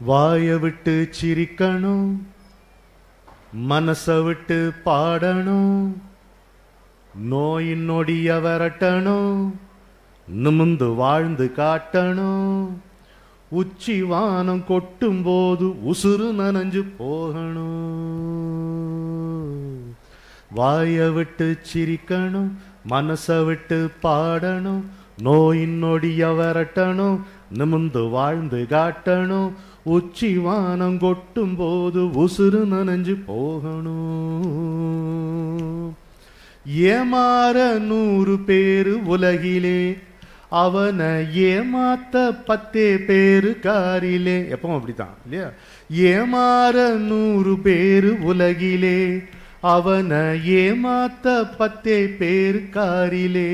வாய விட்டு சிரிக்கணும், மனச விட்டு பாடணும், நோயின் நொடிய விரட்டணும், நிமிந்து வாழ்ந்து காட்டணும், உச்சி வானம் கொட்டும் போது உசுறு நனைஞ்சு போகணும். வாய விட்டு சிரிக்கணும், மனச விட்டு பாடணும், நோயின் நொடிய விரட்டணும், நிமிந்து வாழ்ந்து காட்டணும், உச்சி வானம் கொட்டும் போது உசுறு நனைஞ்சு போகணும். ஏமாற 100 பேரு உலகிலே, அவனை ஏமாத்த 10 பேரு காரிலே. எப்பவும் அப்படித்தான் இல்லையா? ஏமாற 100 பேரு உலகிலே, அவனை ஏமாத்த 10 பேரு காரிலே.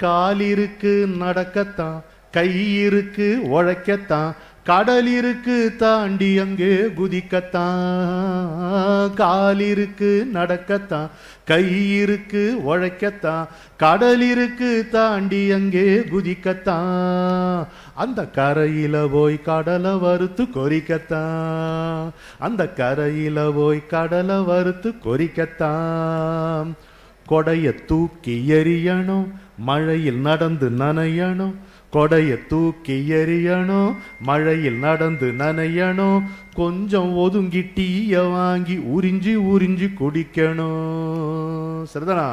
காலிருக்கு நடக்கத்தான், கை இருக்கு உழைக்கத்தான், கடல் இருக்கு தாண்டி அங்கே குதிக்கத்தான். காலிருக்கு நடக்கத்தான், கை இருக்கு உழைக்கத்தான், கடல் இருக்கு தாண்டி அங்கே குதிக்கத்தான். அந்த கரையில போய் கடலை வறுத்து கொறிக்கத்தான், அந்த கரையில போய் கடலை வறுத்து கொறிக்கத்தான். கொடைய தூக்கி எறியணும், மழையில் நடந்து நனையணும், கொடைய தூக்கி எறியணும், மழையில் நடந்து நனையணும், கொஞ்சம் ஒதுங்கி டீய வாங்கி உறிஞ்சி உறிஞ்சி குடிக்கணும். சரிதானா?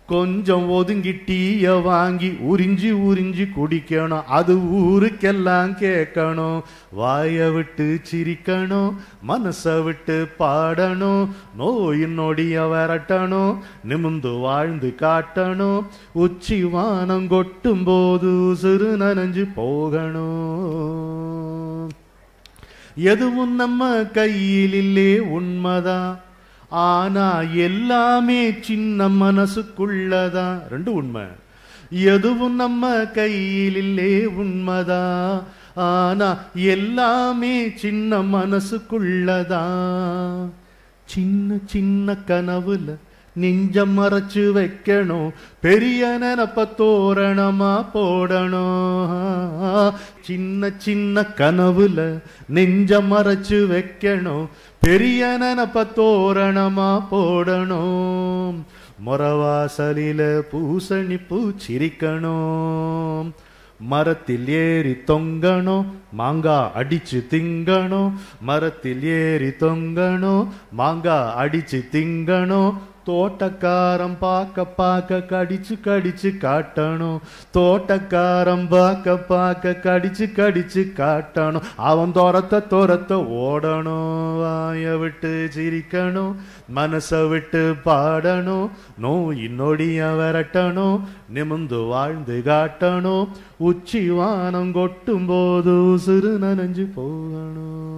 கொஞ்சம் ஒதுங்கி டீய வாங்கி உறிஞ்சி உறிஞ்சி குடிக்கணும், அது ஊருக்கெல்லாம் கேட்கணும். வாய விட்டு சிரிக்கணும், மனச விட்டு பாடணும், நோயின் நொடிய விரட்டணும், நிமிந்து வாழ்ந்து காட்டணும், உச்சி வானம் கொட்டும் போது சிறு நனைஞ்சு போகணும். எதுவும் நம்ம கையில் இல்லே உண்மைதான், ஆனா எல்லாமே சின்ன மனசுக்குள்ளதான். 2 உண்மை. எதுவும் நம்ம கையில் இல்லே உண்மைதான், ஆனா எல்லாமே சின்ன மனசுக்குள்ளதான். சின்ன சின்ன கனவுல நெஞ்சம் மறைச்சு வைக்கணும், பெரிய நினப்ப தோரணமா போடணும். சின்ன சின்ன கனவுல நெஞ்சம் மறைச்சு வைக்கணும், பெரிய நினப்ப தோரணமா போடணும். மொரவாசலில பூசணி பூச்சிரிக்கணும், மரத்தில் ஏறி தொங்கணும், மாங்கா அடிச்சு திங்கணும், மரத்தில் ஏறி தொங்கணும், மாங்கா அடிச்சு திங்கணும். தோட்டக்காரம் பார்க்க பார்க்க கடிச்சு கடிச்சு காட்டணும், தோட்டக்காரம் பார்க்க பார்க்க கடிச்சு கடிச்சு காட்டணும், அவன் துரத்த துரத்த ஓடணும். வாய விட்டு சிரிக்கணும், மனச விட்டு பாடணும், நோயின் நொடிய விரட்டணும், நிமிந்து வாழ்ந்து காட்டணும், உச்சி வானம் கொட்டும் போது சிறு நனைஞ்சு போகணும்.